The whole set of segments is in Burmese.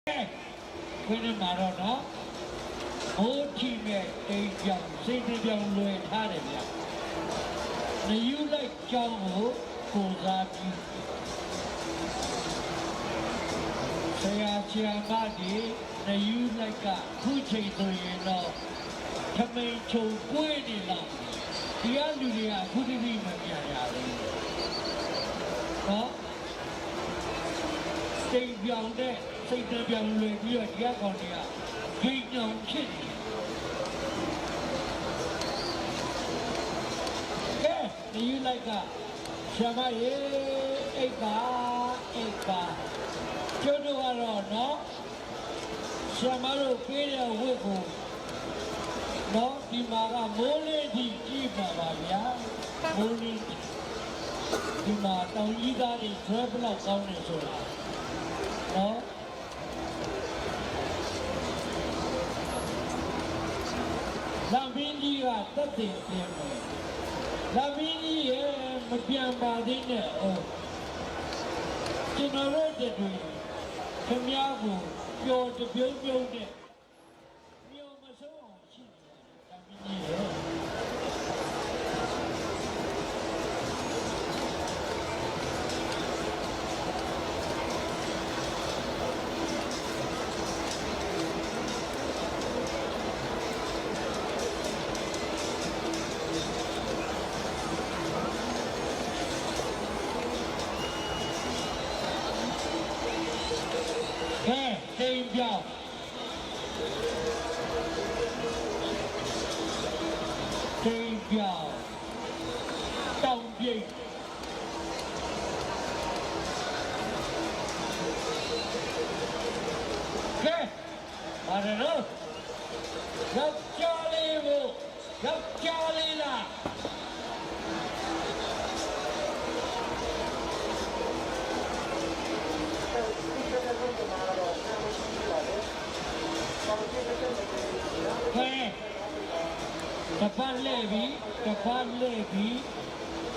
ခွင်းမှာတော့နော်မိုးထီမဲ့တိမ်ပြောင်စိတ်ပြောင်လွယ်ထားတယ်ဗျနယူးလိုက်ကြောင်းကိုစားပြီးဆရာမကြီးနယူးလိုက်ကခုချိန်ဆိုရင်တော့ထမိန်ချုံပွေးနေလောက်ဒီကလူတွေကအခုတည်းမပြန်ရဘူးနော်တိမ်ပြောင်တဲ့စိတ်ပြောင်လွယ်ပြီးတော့ဒီကကောင်တွေကဂိမ်းညောင်ဖြစ်နေတယ်နယူးလိုက်ကဆရာမရေအိတ်ပါကျွတ်တော့ကတော့နော်ဆရာမတို့ပေးတဲ့ဝတ်ကိုနော်ဒီမှာကမိုးလေးကြီးကြည့်ပါပါဗျာမိုးလေးဒီမှာတောင်ကြီးသားတွေဆွဲဘလောက်ကောင်းနေဆိုတာနော်လမ်းမင်းကြီးကတက်တင်ပြင်မယ်လမ်းမင်းကြီးရဲ့မပြန်ပါသေးနဲ့ကျွန်တော်တို့တွေခင်ဗျားကိုပျော်တပြုံးပြုံးနဲ့မြို့မဆုံးအောင်ရှိနေတာတမီးကြီးရဲ့တိမ်ပြောင်တောင်ပြိတ်ကဲဘာလို့ယောက်ျားလေးလား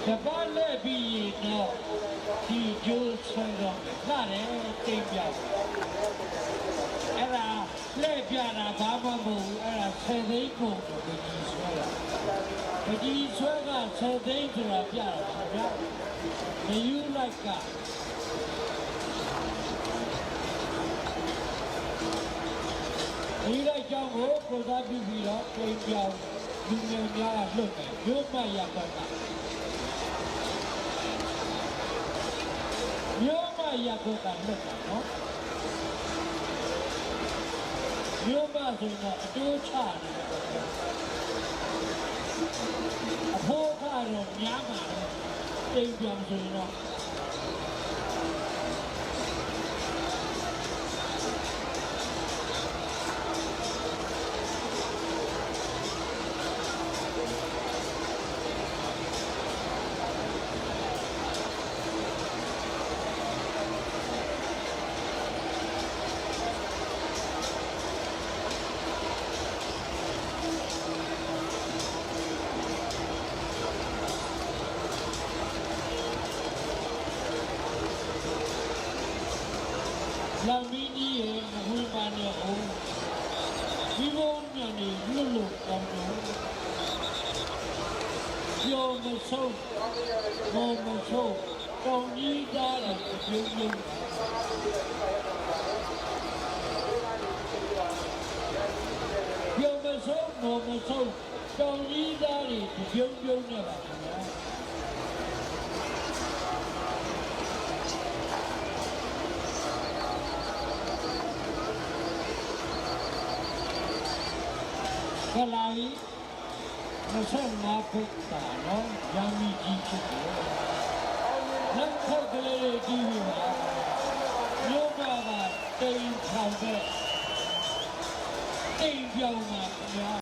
တပတ်လဲပြီးတော့ဒီကျိုးဆွဲတော့လာတယ်တိမ်ပြောင်အဲ့ဒါလဲပြတာဘာမှမဟုတ်ဘူးအဲ့ဒါဆယ်သိန်းကုန်ကိုဒီဆွဲတာဒီဆွဲကဆယ်သိန်းဆိုတာပြတာဗျာမယူလိုက်ကဒီလိုက်ကြောင်းကိုစားပြီးတော့တိမ်ပြောင်လူငယ်များကလွတ်တယ်မြို့မရပတ်ကမြို့မရပတ်ကလွတ်တာနော်မြို့မဆိုတော့အတိုးချတယ်အဖို့ကတော့များမှာတိမ်ပြောင်ဆိုတော့လောင်မင်းကြီးရဲ့ဝိမာန်နဲ့အောင်ဒီဘုံညနေလွတ်လို့ကောင်းတော့ပြောမဆုံးတောင်းကြီးသားတယ်ပြုံးပြောမဆုံးတောင်းကြီးသားတယ်ပြုံးနေပါခင်ဗျာကလာရီ25ခုတာနော်ရမ်းကြီးဖြစ်တယ်လက်ခက်ကလေးတွေကြည့်ပြီးပါမြို့ကတိမ်ထောင်တဲ့တိမ်ပြောင်းမှာခင်ဗျာ